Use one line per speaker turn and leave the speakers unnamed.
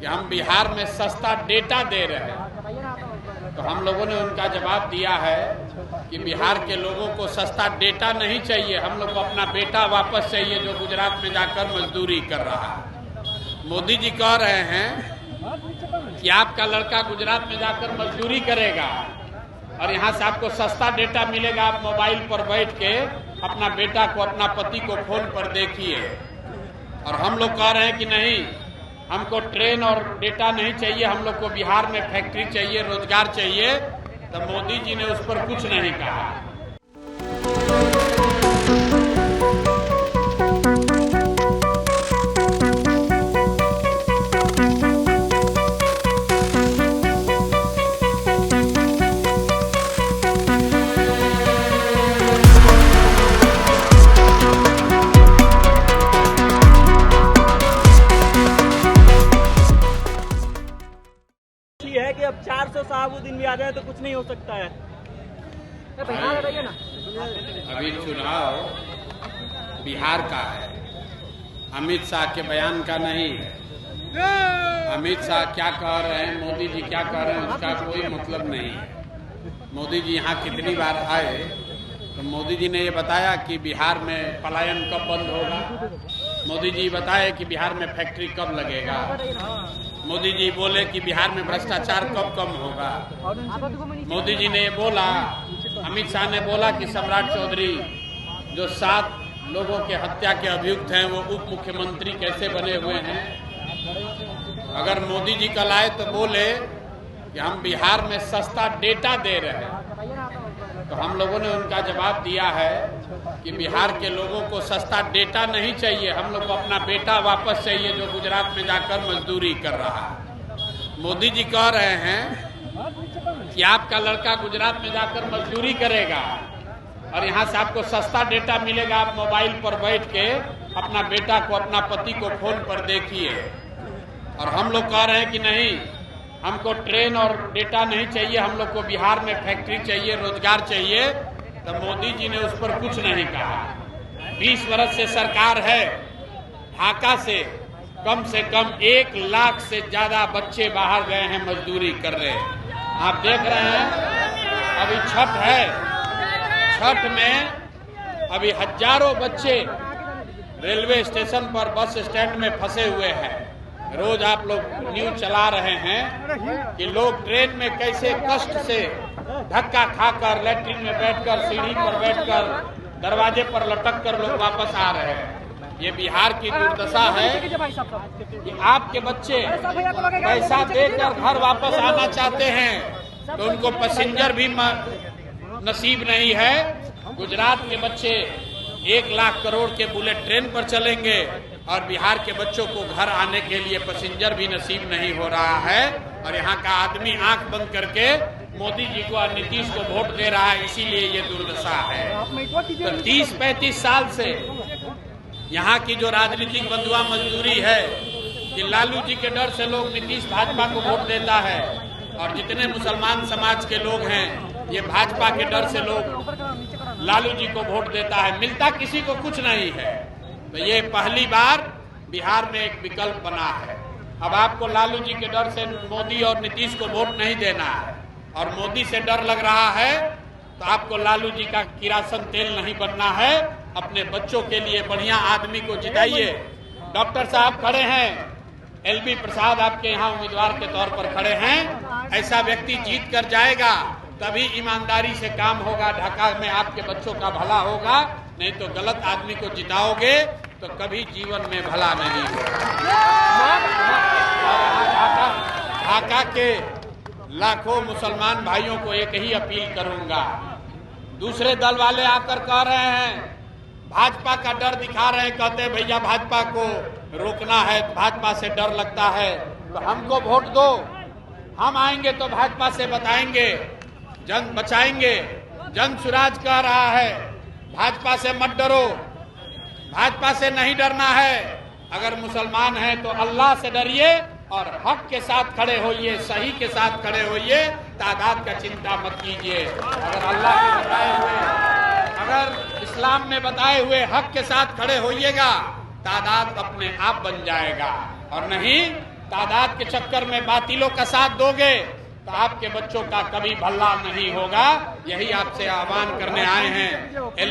कि हम बिहार में सस्ता डेटा दे रहे हैं। तो हम लोगों ने उनका जवाब दिया है कि बिहार के लोगों को सस्ता डेटा नहीं चाहिए, हम लोग को अपना बेटा वापस चाहिए जो गुजरात में जाकर मजदूरी कर रहा है। मोदी जी कह रहे हैं कि आपका लड़का गुजरात में जाकर मजदूरी करेगा और यहाँ से आपको सस्ता डेटा मिलेगा, आप मोबाइल पर बैठ के अपना बेटा को, अपना पति को फोन पर देखिए। और हम लोग कह रहे हैं कि नहीं, हमको ट्रेन और डेटा नहीं चाहिए, हम लोग को बिहार में फैक्ट्री चाहिए, रोजगार चाहिए। तो मोदी जी ने उस पर कुछ नहीं कहा।
है कि अब 400 शहाबुद्दीन भी आ जाए तो कुछ नहीं हो सकता है।
अभी चुनाव बिहार का है, अमित शाह के बयान का नहीं है। अमित शाह क्या कह रहे हैं, मोदी जी क्या कह रहे हैं, उसका कोई मतलब नहीं है। मोदी जी यहाँ कितनी बार आए तो मोदी जी ने ये बताया कि बिहार में पलायन कब बंद होगा, मोदी जी बताए कि बिहार में फैक्ट्री कब लगेगा, मोदी जी बोले कि बिहार में भ्रष्टाचार कब कम होगा। मोदी जी ने ये बोला, अमित शाह ने बोला कि सम्राट चौधरी जो 7 लोगों के हत्या के अभियुक्त हैं वो उप मुख्यमंत्री कैसे बने हुए हैं। अगर मोदी जी कल आए तो बोले कि हम बिहार में सस्ता डेटा दे रहे हैं, तो हम लोगों ने उनका जवाब दिया है कि बिहार के लोगों को सस्ता डेटा नहीं चाहिए, हम लोग को अपना बेटा वापस चाहिए जो गुजरात में जाकर मजदूरी कर रहा है। मोदी जी कह रहे हैं कि आपका लड़का गुजरात में जाकर मजदूरी करेगा और यहाँ से आपको सस्ता डेटा मिलेगा, आप मोबाइल पर बैठ के अपना बेटा को, अपना पति को फोन पर देखिए। और हम लोग कह रहे हैं कि नहीं, हमको ट्रेन और डेटा नहीं चाहिए, हम लोग को बिहार में फैक्ट्री चाहिए, रोजगार चाहिए। तो मोदी जी ने उस पर कुछ नहीं कहा। 20 वर्ष से सरकार है, ढाका से कम 1 लाख से ज्यादा बच्चे बाहर गए हैं, मजदूरी कर रहे हैं। आप देख रहे हैं अभी छठ है, छठ में अभी हजारों बच्चे रेलवे स्टेशन पर, बस स्टैंड में फंसे हुए हैं। रोज आप लोग न्यूज चला रहे हैं कि लोग ट्रेन में कैसे कष्ट से धक्का खाकर, लैट्रिन में बैठकर, सीढ़ी पर बैठकर, दरवाजे पर लटक कर लोग वापस आ रहे हैं। ये बिहार की दुर्दशा है कि आपके बच्चे पैसा देकर घर वापस आना चाहते हैं तो उनको पैसेंजर भी नसीब नहीं है। गुजरात के बच्चे 1 लाख करोड़ के बुलेट ट्रेन पर चलेंगे और बिहार के बच्चों को घर आने के लिए पैसेंजर भी नसीब नहीं हो रहा है। और यहाँ का आदमी आंख बंद करके मोदी जी को और नीतीश को वोट दे रहा है, इसीलिए ये दुर्दशा है। तो 30-35 साल से यहाँ की जो राजनीतिक बंधुआ मजदूरी है कि लालू जी के डर से लोग नीतीश भाजपा को वोट देता है और जितने मुसलमान समाज के लोग हैं ये भाजपा के डर से लोग लालू जी को वोट देता है। मिलता किसी को कुछ नहीं है। तो ये पहली बार बिहार में एक विकल्प बना है। अब आपको लालू जी के डर से मोदी और नीतीश को वोट नहीं देना है और मोदी से डर लग रहा है तो आपको लालू जी का किरासन तेल नहीं बनना है। अपने बच्चों के लिए बढ़िया आदमी को जिताइए। डॉक्टर साहब खड़े हैं, LV प्रसाद आपके यहाँ उम्मीदवार के तौर पर खड़े हैं। ऐसा व्यक्ति जीत कर जाएगा तभी ईमानदारी से काम होगा, ढाका में आपके बच्चों का भला होगा। नहीं तो गलत आदमी को जिताओगे तो कभी जीवन में भला नहीं होगा। ढाका के लाखों मुसलमान भाइयों को एक ही अपील करूंगा। दूसरे दल वाले आकर कह रहे हैं, भाजपा का डर दिखा रहे हैं, कहते हैं भैया भाजपा को रोकना है, भाजपा से डर लगता है तो हमको वोट दो, हम आएंगे तो भाजपा से बताएंगे, जन बचाएंगे। जन सुराज कह रहा है भाजपा से मत डरो, भाजपा से नहीं डरना है। अगर मुसलमान हैं तो अल्लाह से डरिए और हक के साथ खड़े होइए, सही के साथ खड़े होइए, तादाद का चिंता मत कीजिए। अगर अल्लाह के बताए हुए, अगर इस्लाम में बताए हुए हक के साथ खड़े होइएगा, तादाद अपने आप बन जाएगा। और नहीं तादाद के चक्कर में बातिलों का साथ दोगे तो आपके बच्चों का कभी भला नहीं होगा। यही आपसे आह्वान करने आए हैं।